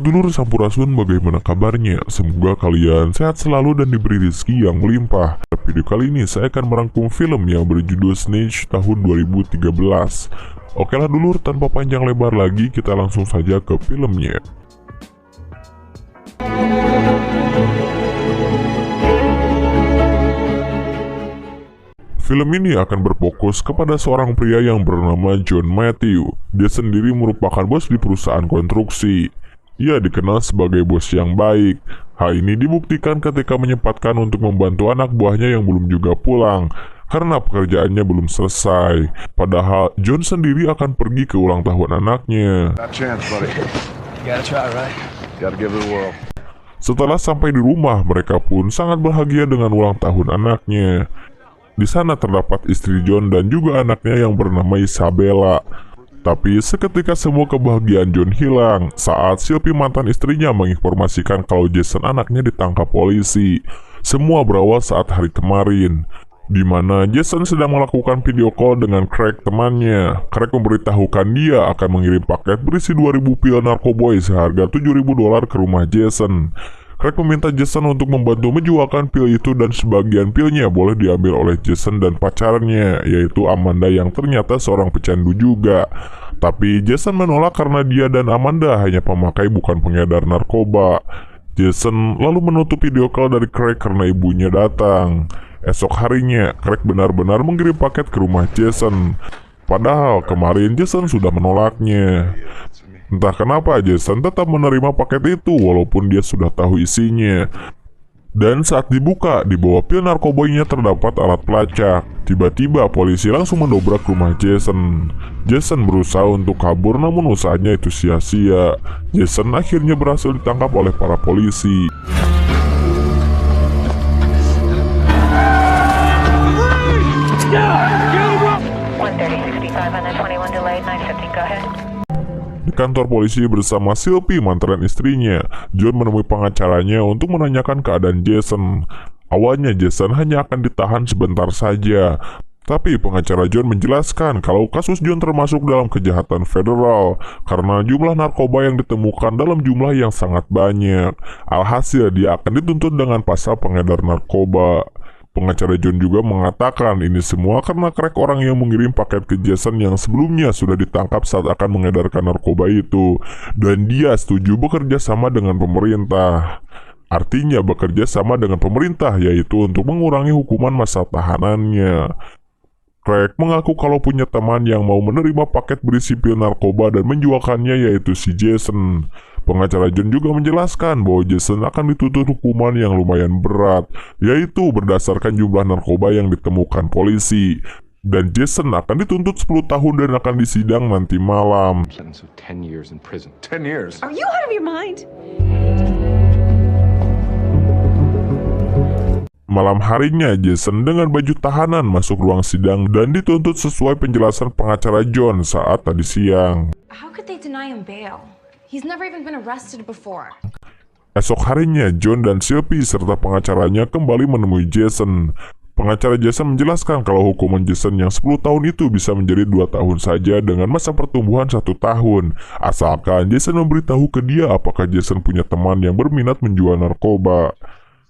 dulur Sampurasun, bagaimana kabarnya? Semoga kalian sehat selalu dan diberi rezeki yang melimpah. Video kali ini saya akan merangkum film yang berjudul Snatch tahun 2013. Oke lah dulur, tanpa panjang lebar lagi kita langsung saja ke filmnya. Film ini akan berfokus kepada seorang pria yang bernama John Matthew. Dia sendiri merupakan bos di perusahaan konstruksi. Ia dikenal sebagai bos yang baik. Hal ini dibuktikan ketika menyempatkan untuk membantu anak buahnya yang belum juga pulang, karena pekerjaannya belum selesai. Padahal John sendiri akan pergi ke ulang tahun anaknya. Setelah sampai di rumah, mereka pun sangat bahagia dengan ulang tahun anaknya. Di sana terdapat istri John dan juga anaknya yang bernama Isabella. Tapi seketika semua kebahagiaan John hilang saat Sylvie mantan istrinya menginformasikan kalau Jason anaknya ditangkap polisi. Semua berawal saat hari kemarin, di mana Jason sedang melakukan video call dengan Craig temannya. Craig memberitahukan dia akan mengirim paket berisi 2.000 pil narkoboy seharga $7.000 ke rumah Jason. Craig meminta Jason untuk membantu menjualkan pil itu dan sebagian pilnya boleh diambil oleh Jason dan pacarnya, yaitu Amanda yang ternyata seorang pecandu juga. Tapi Jason menolak karena dia dan Amanda hanya pemakai bukan pengedar narkoba. Jason lalu menutup video call dari Craig karena ibunya datang. Esok harinya, Craig benar-benar mengirim paket ke rumah Jason. Padahal kemarin Jason sudah menolaknya. Entah kenapa Jason tetap menerima paket itu walaupun dia sudah tahu isinya. Dan saat dibuka, di bawah pil narkoboynya terdapat alat pelacak. Tiba-tiba polisi langsung mendobrak rumah Jason. Jason berusaha untuk kabur namun usahanya itu sia-sia. Jason akhirnya berhasil ditangkap oleh para polisi. Di kantor polisi bersama Sylvie mantan istrinya, John menemui pengacaranya untuk menanyakan keadaan Jason. Awalnya Jason hanya akan ditahan sebentar saja, tapi pengacara John menjelaskan kalau kasus John termasuk dalam kejahatan federal karena jumlah narkoba yang ditemukan dalam jumlah yang sangat banyak. Alhasil dia akan dituntut dengan pasal pengedar narkoba. Pengacara John juga mengatakan ini semua karena Craig orang yang mengirim paket ke Jason yang sebelumnya sudah ditangkap saat akan mengedarkan narkoba itu, dan dia setuju bekerja sama dengan pemerintah. Artinya bekerja sama dengan pemerintah yaitu untuk mengurangi hukuman masa tahanannya. Craig mengaku kalau punya teman yang mau menerima paket berisi pil narkoba dan menjualkannya yaitu si Jason. Pengacara John juga menjelaskan bahwa Jason akan dituntut hukuman yang lumayan berat, yaitu berdasarkan jumlah narkoba yang ditemukan polisi. Dan Jason akan dituntut 10 tahun dan akan disidang nanti malam. Malam harinya, Jason dengan baju tahanan masuk ruang sidang dan dituntut sesuai penjelasan pengacara John saat tadi siang. How could they deny him bail? He's never even been arrested before. Esok harinya, John dan Sylvie serta pengacaranya kembali menemui Jason. Pengacara Jason menjelaskan kalau hukuman Jason yang 10 tahun itu bisa menjadi 2 tahun saja dengan masa pertumbuhan 1 tahun, asalkan Jason memberitahu ke dia apakah Jason punya teman yang berminat menjual narkoba.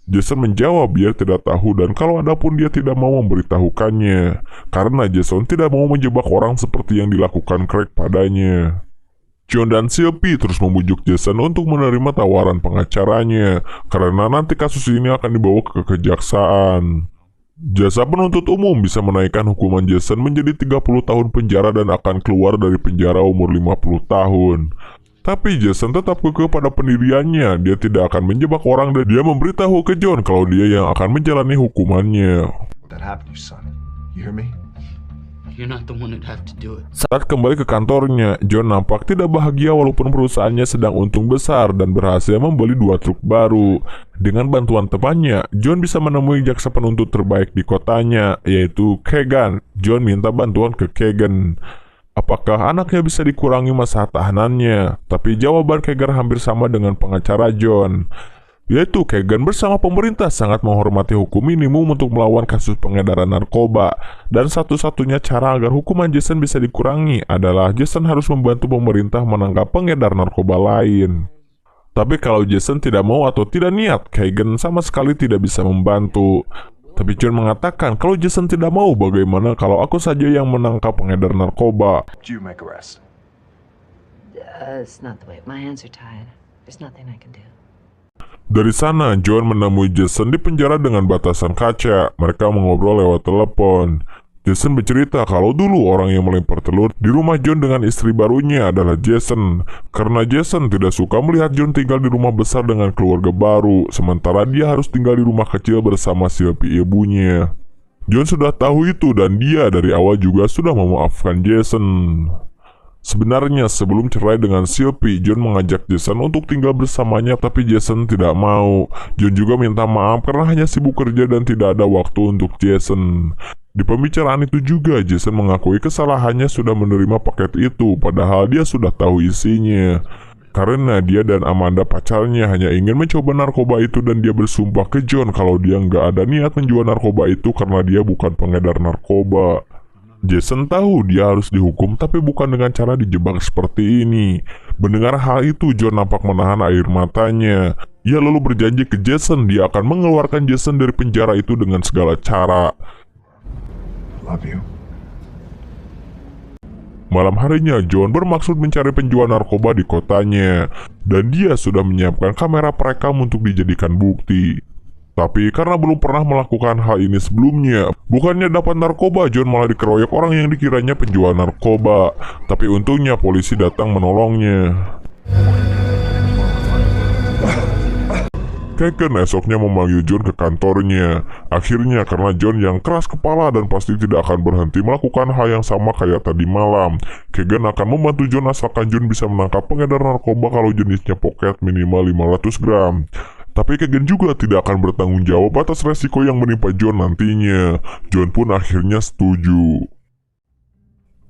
Jason menjawab dia tidak tahu dan kalau ada pun dia tidak mau memberitahukannya, karena Jason tidak mau menjebak orang seperti yang dilakukan Craig padanya. John dan Sylvie terus membujuk Jason untuk menerima tawaran pengacaranya, karena nanti kasus ini akan dibawa ke kejaksaan. Jasa penuntut umum bisa menaikkan hukuman Jason menjadi 30 tahun penjara dan akan keluar dari penjara umur 50 tahun. Tapi Jason tetap kekeh pada pendiriannya, dia tidak akan menjebak orang dan dia memberitahu ke John kalau dia yang akan menjalani hukumannya. Saat kembali ke kantornya, John nampak tidak bahagia walaupun perusahaannya sedang untung besar dan berhasil membeli 2 truk baru. Dengan bantuan temannya, John bisa menemui jaksa penuntut terbaik di kotanya, yaitu Kegan. John minta bantuan ke Kegan. Apakah anaknya bisa dikurangi masa tahanannya? Tapi jawaban Kegan hampir sama dengan pengacara John, yaitu Kegan bersama pemerintah sangat menghormati hukum minimum untuk melawan kasus pengedaran narkoba, dan satu-satunya cara agar hukuman Jason bisa dikurangi adalah Jason harus membantu pemerintah menangkap pengedar narkoba lain. Tapi kalau Jason tidak mau atau tidak niat, Kagan sama sekali tidak bisa membantu. Tapi John mengatakan kalau Jason tidak mau, bagaimana kalau aku saja yang menangkap pengedar narkoba. Do you make arrest? It's not the way. My hands are tied. There's nothing I can do. Dari sana, John menemui Jason di penjara dengan batasan kaca. Mereka mengobrol lewat telepon. Jason bercerita kalau dulu orang yang melempar telur di rumah John dengan istri barunya adalah Jason. Karena Jason tidak suka melihat John tinggal di rumah besar dengan keluarga baru, sementara dia harus tinggal di rumah kecil bersama Sylvie ibunya. John sudah tahu itu dan dia dari awal juga sudah memaafkan Jason. Sebenarnya sebelum cerai dengan Sylvie, John mengajak Jason untuk tinggal bersamanya, tapi Jason tidak mau. John juga minta maaf karena hanya sibuk kerja dan tidak ada waktu untuk Jason. Di pembicaraan itu juga, Jason mengakui kesalahannya sudah menerima paket itu, padahal dia sudah tahu isinya. Karena dia dan Amanda pacarnya hanya ingin mencoba narkoba itu dan dia bersumpah ke John kalau dia nggak ada niat menjual narkoba itu karena dia bukan pengedar narkoba. Jason tahu dia harus dihukum tapi bukan dengan cara dijebak seperti ini. Mendengar hal itu, John nampak menahan air matanya. Ia lalu berjanji ke Jason dia akan mengeluarkan Jason dari penjara itu dengan segala cara. Love you. Malam harinya, John bermaksud mencari penjual narkoba di kotanya, dan dia sudah menyiapkan kamera perekam untuk dijadikan bukti. Tapi karena belum pernah melakukan hal ini sebelumnya, bukannya dapat narkoba, John malah dikeroyok orang yang dikiranya penjual narkoba. Tapi untungnya polisi datang menolongnya. Kagan esoknya memanggil John ke kantornya. Akhirnya karena John yang keras kepala dan pasti tidak akan berhenti melakukan hal yang sama kayak tadi malam, Kagan akan membantu John asalkan John bisa menangkap pengedar narkoba kalau jenisnya pocket minimal 500 gram. Tapi Kagan juga tidak akan bertanggung jawab atas resiko yang menimpa John nantinya. John pun akhirnya setuju.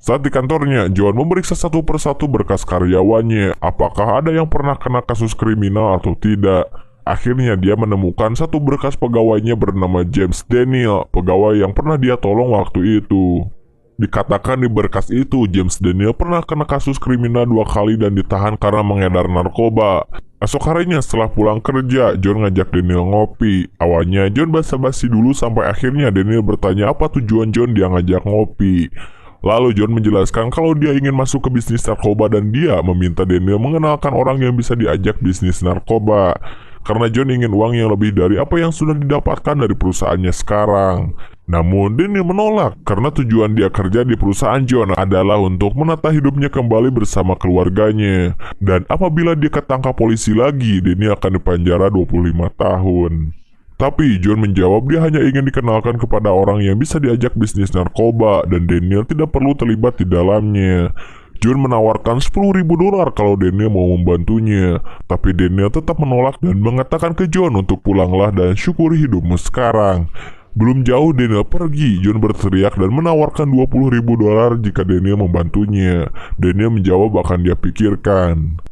Saat di kantornya, John memeriksa satu persatu berkas karyawannya, apakah ada yang pernah kena kasus kriminal atau tidak. Akhirnya dia menemukan satu berkas pegawainya bernama James Daniel, pegawai yang pernah dia tolong waktu itu. Dikatakan di berkas itu, James Daniel pernah kena kasus kriminal 2 kali dan ditahan karena mengedar narkoba. Esok harinya setelah pulang kerja, John ngajak Daniel ngopi. Awalnya John basa-basi dulu sampai akhirnya Daniel bertanya apa tujuan John dia ngajak ngopi. Lalu John menjelaskan kalau dia ingin masuk ke bisnis narkoba dan dia meminta Daniel mengenalkan orang yang bisa diajak bisnis narkoba. Karena John ingin uang yang lebih dari apa yang sudah didapatkan dari perusahaannya sekarang. Namun Daniel menolak karena tujuan dia kerja di perusahaan John adalah untuk menata hidupnya kembali bersama keluarganya. Dan apabila dia ketangkap polisi lagi, Daniel akan dipenjara 25 tahun. Tapi John menjawab dia hanya ingin dikenalkan kepada orang yang bisa diajak bisnis narkoba dan Daniel tidak perlu terlibat di dalamnya. John menawarkan $10.000 kalau Daniel mau membantunya, tapi Daniel tetap menolak dan mengatakan ke John untuk pulanglah dan syukuri hidupmu sekarang. Belum jauh Daniel pergi, John berteriak dan menawarkan $20.000 jika Daniel membantunya. Daniel menjawab akan dia pikirkan.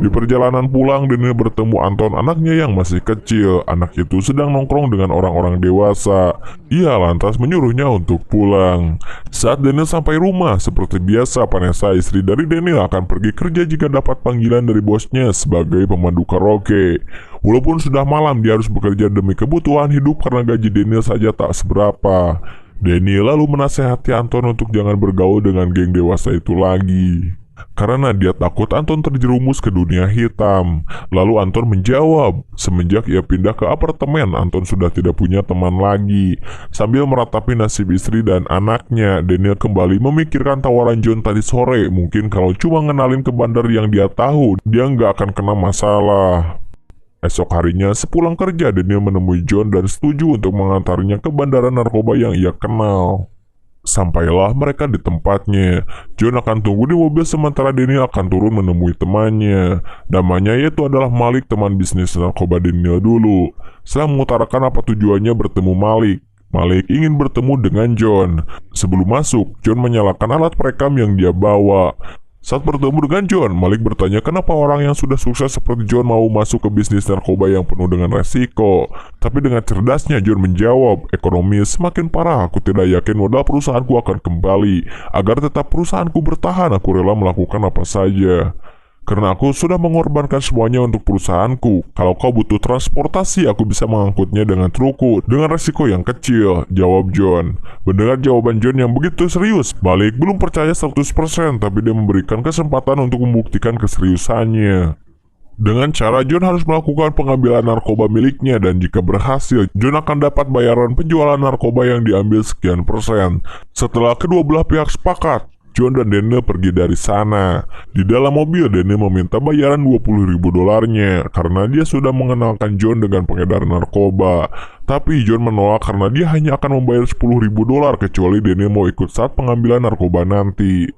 Di perjalanan pulang, Daniel bertemu Anton, anaknya yang masih kecil. Anak itu sedang nongkrong dengan orang-orang dewasa. Ia lantas menyuruhnya untuk pulang. Saat Daniel sampai rumah, seperti biasa Vanessa, istri dari Daniel, akan pergi kerja jika dapat panggilan dari bosnya sebagai pemandu karaoke. Walaupun sudah malam, dia harus bekerja demi kebutuhan hidup karena gaji Daniel saja tak seberapa. Daniel lalu menasehati Anton untuk jangan bergaul dengan geng dewasa itu lagi, karena dia takut Anton terjerumus ke dunia hitam. Lalu Anton menjawab, semenjak ia pindah ke apartemen, Anton sudah tidak punya teman lagi. Sambil meratapi nasib istri dan anaknya, Daniel kembali memikirkan tawaran John tadi sore. Mungkin kalau cuma ngenalin ke bandar yang dia tahu, dia nggak akan kena masalah. Esok harinya, sepulang kerja, Daniel menemui John dan setuju untuk mengantarnya ke bandara narkoba yang ia kenal. Sampailah mereka di tempatnya. John akan tunggu di mobil sementara Daniel akan turun menemui temannya. Namanya yaitu adalah Malik, teman bisnis narkoba Daniel dulu. Setelah mengutarakan apa tujuannya bertemu Malik, Malik ingin bertemu dengan John. Sebelum masuk, John menyalakan alat perekam yang dia bawa. Saat bertemu dengan John, Malik bertanya kenapa orang yang sudah sukses seperti John mau masuk ke bisnis narkoba yang penuh dengan resiko. Tapi dengan cerdasnya John menjawab, ekonomi semakin parah, aku tidak yakin modal perusahaanku akan kembali. Agar tetap perusahaanku bertahan, aku rela melakukan apa saja. Karena aku sudah mengorbankan semuanya untuk perusahaanku. Kalau kau butuh transportasi, aku bisa mengangkutnya dengan trukku, dengan resiko yang kecil, jawab John. Mendengar jawaban John yang begitu serius, Malik belum percaya 100%, tapi dia memberikan kesempatan untuk membuktikan keseriusannya. Dengan cara John harus melakukan pengambilan narkoba miliknya, dan jika berhasil, John akan dapat bayaran penjualan narkoba yang diambil sekian persen. Setelah kedua belah pihak sepakat, John dan Daniel pergi dari sana. Di dalam mobil, Daniel meminta bayaran 20.000 dolarnya karena dia sudah mengenalkan John dengan pengedar narkoba. Tapi John menolak karena dia hanya akan membayar 10.000 dolar kecuali Daniel mau ikut saat pengambilan narkoba nanti.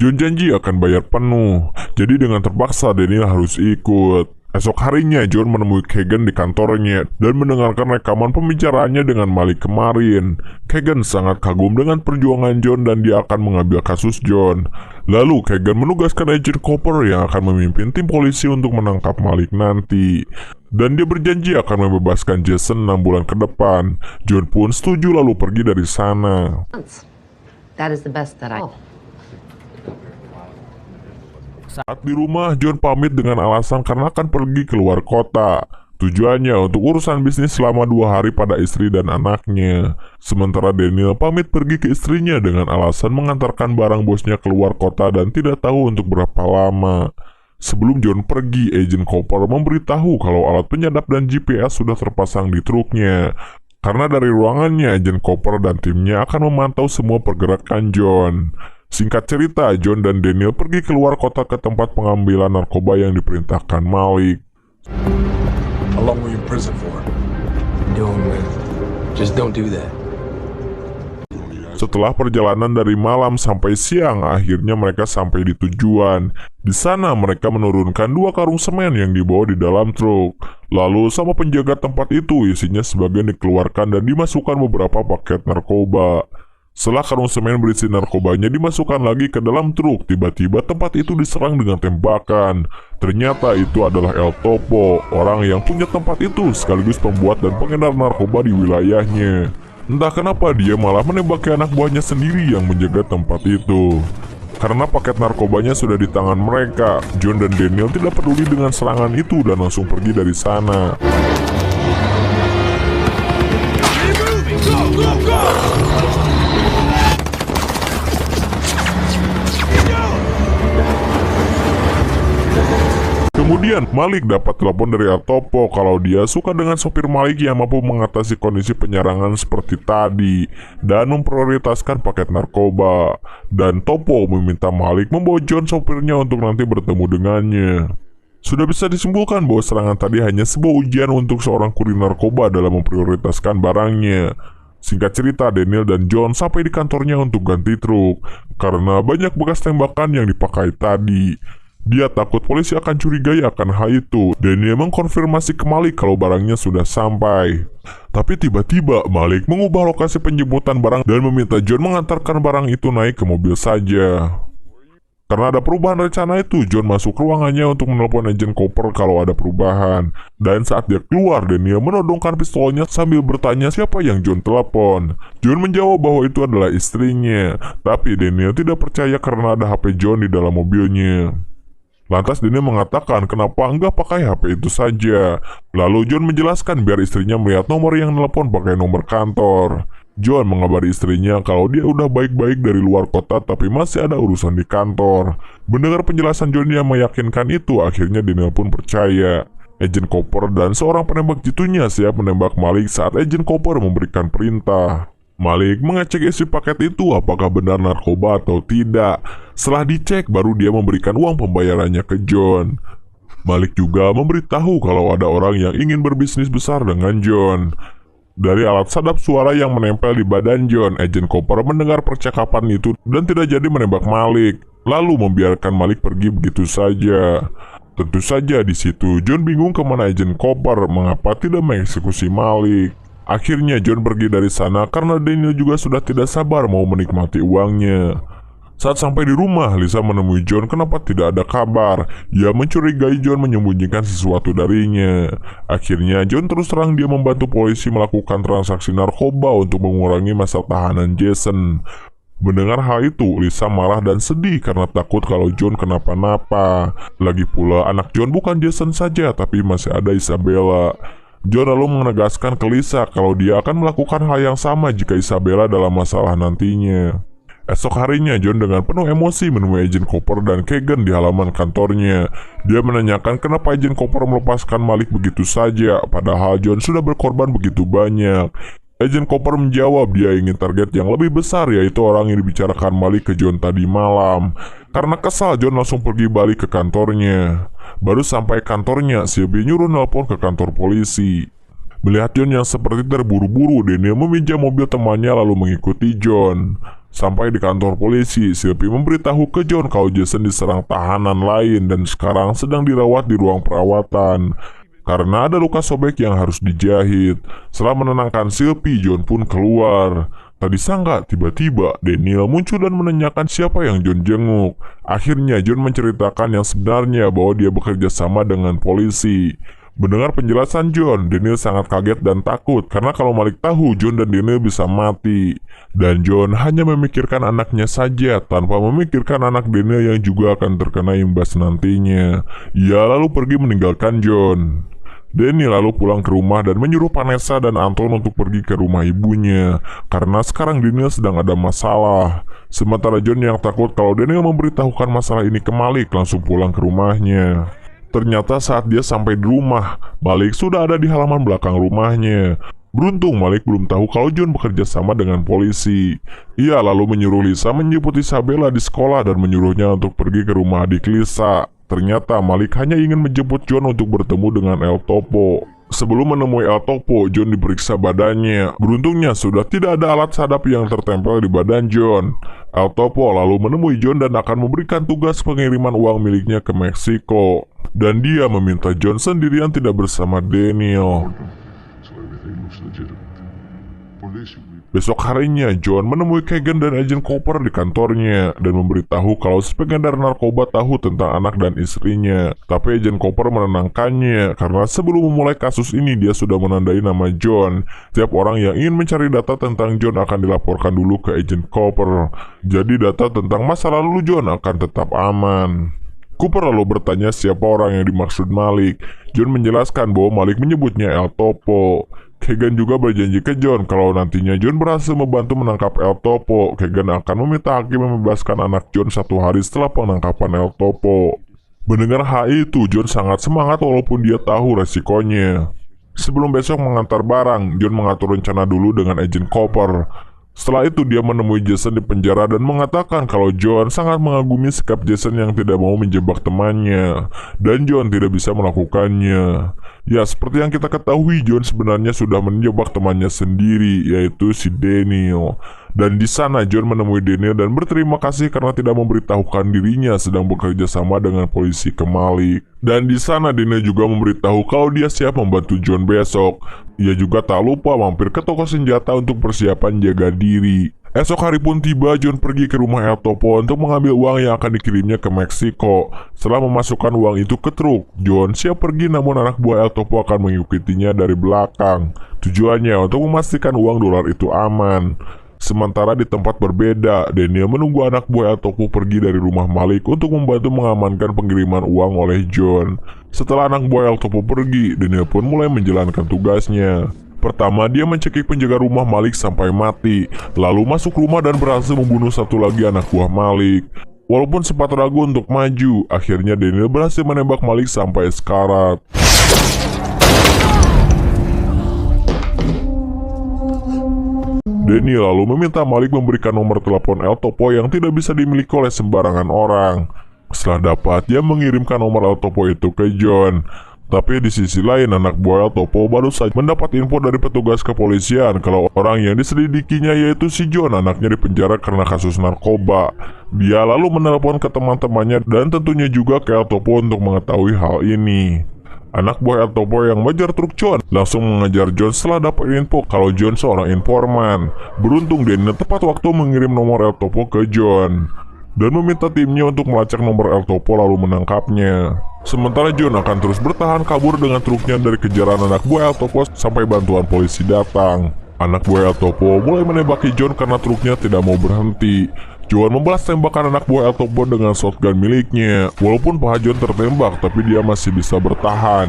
John janji akan bayar penuh, jadi dengan terpaksa Daniel harus ikut. Esok harinya John menemui Keegan di kantornya dan mendengarkan rekaman pembicaraannya dengan Malik kemarin. Keegan sangat kagum dengan perjuangan John dan dia akan mengambil kasus John. Lalu Keegan menugaskan Agent Cooper yang akan memimpin tim polisi untuk menangkap Malik nanti. Dan dia berjanji akan membebaskan Jason 6 bulan ke depan. John pun setuju lalu pergi dari sana. That is the best that I... Saat di rumah, John pamit dengan alasan karena akan pergi keluar kota. Tujuannya untuk urusan bisnis selama 2 hari pada istri dan anaknya. Sementara Daniel pamit pergi ke istrinya dengan alasan mengantarkan barang bosnya keluar kota dan tidak tahu untuk berapa lama. Sebelum John pergi, Agent Cooper memberitahu kalau alat penyadap dan GPS sudah terpasang di truknya. Karena dari ruangannya, Agent Cooper dan timnya akan memantau semua pergerakan John. Singkat cerita, John dan Daniel pergi keluar kota ke tempat pengambilan narkoba yang diperintahkan Malik. How long were you in prison for? Doing with. Just don't do that. Setelah perjalanan dari malam sampai siang, akhirnya mereka sampai di tujuan. Di sana mereka menurunkan 2 karung semen yang dibawa di dalam truk. Lalu sama penjaga tempat itu, isinya sebagian dikeluarkan dan dimasukkan beberapa paket narkoba. Setelah karung semen berisi narkobanya dimasukkan lagi ke dalam truk, tiba-tiba tempat itu diserang dengan tembakan. Ternyata itu adalah El Topo, orang yang punya tempat itu sekaligus pembuat dan pengedar narkoba di wilayahnya. Entah kenapa dia malah menembaki anak buahnya sendiri yang menjaga tempat itu. Karena paket narkobanya sudah di tangan mereka, John dan Daniel tidak peduli dengan serangan itu dan langsung pergi dari sana. Kemudian Malik dapat telepon dari El Topo kalau dia suka dengan sopir Malik yang mampu mengatasi kondisi penyerangan seperti tadi dan memprioritaskan paket narkoba. Dan Topo meminta Malik membawa John sopirnya untuk nanti bertemu dengannya. Sudah bisa disimpulkan bahwa serangan tadi hanya sebuah ujian untuk seorang kurir narkoba dalam memprioritaskan barangnya. Singkat cerita, Daniel dan John sampai di kantornya untuk ganti truk karena banyak bekas tembakan yang dipakai tadi. Dia takut polisi akan curigai akan hal itu. Daniel mengkonfirmasi ke Malik kalau barangnya sudah sampai. Tapi tiba-tiba Malik mengubah lokasi penjemputan barang dan meminta John mengantarkan barang itu naik ke mobil saja. Karena ada perubahan rencana itu, John masuk ruangannya untuk menelpon Agent Cooper kalau ada perubahan. Dan saat dia keluar, Daniel menodongkan pistolnya sambil bertanya siapa yang John telepon. John menjawab bahwa itu adalah istrinya. Tapi Daniel tidak percaya karena ada HP John di dalam mobilnya. Lantas Daniel mengatakan kenapa enggak pakai HP itu saja. Lalu John menjelaskan biar istrinya melihat nomor yang telepon pakai nomor kantor. John mengabari istrinya kalau dia udah baik-baik dari luar kota tapi masih ada urusan di kantor. Mendengar penjelasan John yang meyakinkan itu, akhirnya Daniel pun percaya. Agent Cooper dan seorang penembak jitunya siap menembak Malik saat Agent Cooper memberikan perintah. Malik mengecek isi paket itu apakah benar narkoba atau tidak. Setelah dicek, baru dia memberikan uang pembayarannya ke John. Malik juga memberitahu kalau ada orang yang ingin berbisnis besar dengan John. Dari alat sadap suara yang menempel di badan John, Agent Cooper mendengar percakapan itu dan tidak jadi menembak Malik. Lalu membiarkan Malik pergi begitu saja. Tentu saja di situ John bingung kemana Agent Cooper, mengapa tidak mengeksekusi Malik. Akhirnya John pergi dari sana karena Daniel juga sudah tidak sabar mau menikmati uangnya. Saat sampai di rumah, Lisa menemui John kenapa tidak ada kabar. Dia mencurigai John menyembunyikan sesuatu darinya. Akhirnya John terus terang dia membantu polisi melakukan transaksi narkoba untuk mengurangi masa tahanan Jason. Mendengar hal itu, Lisa marah dan sedih karena takut kalau John kenapa-napa. Lagi pula anak John bukan Jason saja, tapi masih ada Isabella. John lalu menegaskan ke Lisa kalau dia akan melakukan hal yang sama jika Isabella dalam masalah nantinya. Esok harinya, John dengan penuh emosi menemui Agent Cooper dan Keegan di halaman kantornya. Dia menanyakan kenapa Agent Cooper melepaskan Malik begitu saja, padahal John sudah berkorban begitu banyak. Agent Cooper menjawab dia ingin target yang lebih besar, yaitu orang yang dibicarakan Malik ke John tadi malam. Karena kesal, John langsung pergi balik ke kantornya. Baru sampai kantornya, Sylvie nyuruh nelpon ke kantor polisi. Melihat John yang seperti terburu-buru, Daniel meminjam mobil temannya lalu mengikuti John. Sampai di kantor polisi, Sylvie memberitahu ke John kalau Jason diserang tahanan lain dan sekarang sedang dirawat di ruang perawatan karena ada luka sobek yang harus dijahit. Setelah menenangkan Sylvie, John pun keluar. Tadi sangka, tiba-tiba Daniel muncul dan menanyakan siapa yang John jenguk. Akhirnya John menceritakan yang sebenarnya bahwa dia bekerja sama dengan polisi. Mendengar penjelasan John, Daniel sangat kaget dan takut karena kalau Malik tahu John dan Daniel bisa mati. Dan John hanya memikirkan anaknya saja tanpa memikirkan anak Daniel yang juga akan terkena imbas nantinya. Ia lalu pergi meninggalkan John. Daniel lalu pulang ke rumah dan menyuruh Vanessa dan Anton untuk pergi ke rumah ibunya karena sekarang Daniel sedang ada masalah. Sementara John yang takut kalau Daniel memberitahukan masalah ini ke Malik langsung pulang ke rumahnya. Ternyata saat dia sampai di rumah, Malik sudah ada di halaman belakang rumahnya. Beruntung Malik belum tahu kalau John bekerja sama dengan polisi. Ia lalu menyuruh Lisa menjemput Isabella di sekolah dan menyuruhnya untuk pergi ke rumah adik Lisa. Ternyata Malik hanya ingin menjemput John untuk bertemu dengan El Topo. Sebelum menemui El Topo, John diperiksa badannya. Beruntungnya sudah tidak ada alat sadap yang tertempel di badan John. El Topo lalu menemui John dan akan memberikan tugas pengiriman uang miliknya ke Meksiko. Dan dia meminta John sendirian tidak bersama Daniel. Besok harinya, John menemui Keegan dan Agent Cooper di kantornya dan memberitahu kalau si pengedar narkoba tahu tentang anak dan istrinya. Tapi Agent Cooper menenangkannya karena sebelum memulai kasus ini dia sudah menandai nama John. Setiap orang yang ingin mencari data tentang John akan dilaporkan dulu ke Agent Cooper. Jadi data tentang masa lalu John akan tetap aman. Cooper lalu bertanya siapa orang yang dimaksud Malik. John menjelaskan bahwa Malik menyebutnya El Topo. Keegan juga berjanji ke John kalau nantinya John berhasil membantu menangkap El Topo, Keegan akan meminta hakim membebaskan anak John 1 hari setelah penangkapan El Topo. Mendengar hal itu, John sangat semangat walaupun dia tahu resikonya. Sebelum besok mengantar barang, John mengatur rencana dulu dengan Agent Cooper. Setelah itu dia menemui Jason di penjara dan mengatakan kalau John sangat mengagumi sikap Jason yang tidak mau menjebak temannya. Dan John tidak bisa melakukannya. Ya, seperti yang kita ketahui, John sebenarnya sudah menjebak temannya sendiri, yaitu si Daniel. Dan di sana John menemui Daniel dan berterima kasih karena tidak memberitahukan dirinya sedang bekerja sama dengan polisi ke Malik. Dan di sana Daniel juga memberitahu kalau dia siap membantu John besok. Ia juga tak lupa mampir ke toko senjata untuk persiapan jaga diri. Esok hari pun tiba, John pergi ke rumah El Topo untuk mengambil uang yang akan dikirimnya ke Meksiko. Setelah memasukkan uang itu ke truk, John siap pergi namun anak buah El Topo akan mengikutinya dari belakang. Tujuannya untuk memastikan uang dolar itu aman. Sementara di tempat berbeda, Daniel menunggu anak buah El Topo pergi dari rumah Malik untuk membantu mengamankan pengiriman uang oleh John. Setelah anak buah El Topo pergi, Daniel pun mulai menjalankan tugasnya. Pertama, dia mencekik penjaga rumah Malik sampai mati, lalu masuk rumah dan berhasil membunuh satu lagi anak buah Malik. Walaupun sempat ragu untuk maju, akhirnya Daniel berhasil menembak Malik sampai sekarat. Daniel lalu meminta Malik memberikan nomor telepon El Topo yang tidak bisa dimiliki oleh sembarangan orang. Setelah dapat, dia mengirimkan nomor El Topo itu ke John. Tapi di sisi lain, anak buah El Topo baru saja mendapat info dari petugas kepolisian kalau orang yang diselidikinya yaitu si John, anaknya dipenjara karena kasus narkoba. Dia lalu menelpon ke teman-temannya dan tentunya juga ke El Topo untuk mengetahui hal ini. Anak buah El Topo yang mengejar truk John langsung mengejar John setelah dapat info kalau John seorang informan. Beruntung Daniel tepat waktu mengirim nomor El Topo ke John. dan meminta timnya untuk melacak nomor El Topo lalu menangkapnya. Sementara John akan terus bertahan kabur dengan truknya dari kejaran anak buah El Topo sampai bantuan polisi datang. Anak buah El Topo mulai menembaki John karena truknya tidak mau berhenti. John membalas tembakan anak buah El Topo dengan shotgun miliknya. Walaupun paha John tertembak, tapi dia masih bisa bertahan.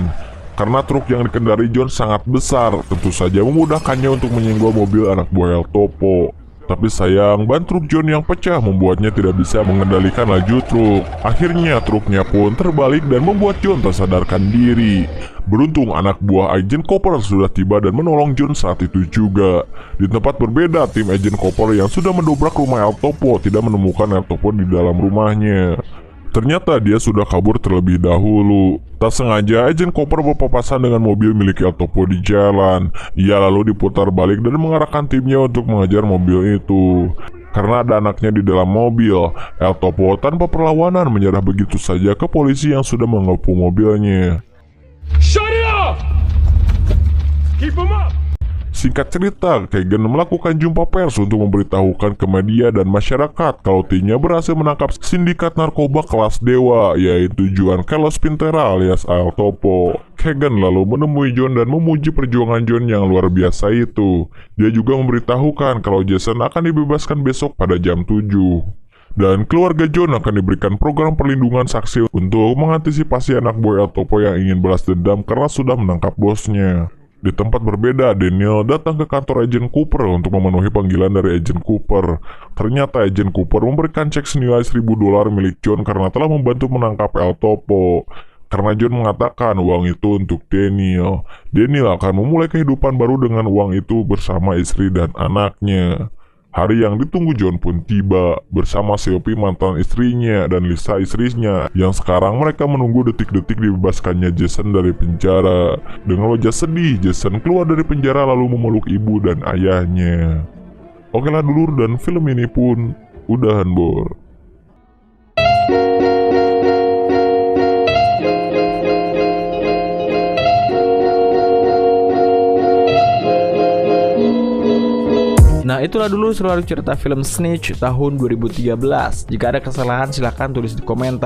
Karena truk yang dikendari John sangat besar, tentu saja memudahkannya untuk menyenggol mobil anak buah El Topo. Tapi sayang, ban truk John yang pecah membuatnya tidak bisa mengendalikan laju truk. Akhirnya truknya pun terbalik dan membuat John tersadarkan diri. Beruntung anak buah Agent Cooper sudah tiba dan menolong John saat itu juga. Di tempat berbeda, tim Agent Cooper yang sudah mendobrak rumah El Topo tidak menemukan El Topo di dalam rumahnya. Ternyata dia sudah kabur terlebih dahulu. Tak sengaja, Agent Cooper berpapasan dengan mobil milik El Topo di jalan. Ia lalu diputar balik dan mengarahkan timnya untuk mengejar mobil itu. Karena ada anaknya di dalam mobil, El Topo tanpa perlawanan menyerah begitu saja ke polisi yang sudah mengepung mobilnya. Shut it off! Keep him up! Singkat cerita, Keegan melakukan jumpa pers untuk memberitahukan ke media dan masyarakat kalau timnya berhasil menangkap sindikat narkoba kelas dewa, yaitu Juan Carlos Pintera alias El Topo. Keegan lalu menemui John dan memuji perjuangan John yang luar biasa itu. Dia juga memberitahukan kalau Jason akan dibebaskan besok pada jam 7. Dan keluarga John akan diberikan program perlindungan saksi untuk mengantisipasi anak buah El Topo yang ingin balas dendam karena sudah menangkap bosnya. Di tempat berbeda, Daniel datang ke kantor Agent Cooper untuk memenuhi panggilan dari Agent Cooper. Ternyata Agent Cooper memberikan cek senilai $1.000 milik John karena telah membantu menangkap El Topo. Karena John mengatakan uang itu untuk Daniel. Daniel akan memulai kehidupan baru dengan uang itu bersama istri dan anaknya. Hari yang ditunggu John pun tiba bersama Seopi mantan istrinya dan Lisa istrinya yang sekarang mereka menunggu detik-detik dibebaskannya Jason dari penjara. Dengan wajah sedih, Jason keluar dari penjara lalu memeluk ibu dan ayahnya. Okelah dulur, dan film ini pun udahan bor. Nah, itulah dulu seluruh cerita film Snitch tahun 2013. Jika ada kesalahan silahkan tulis di komentar.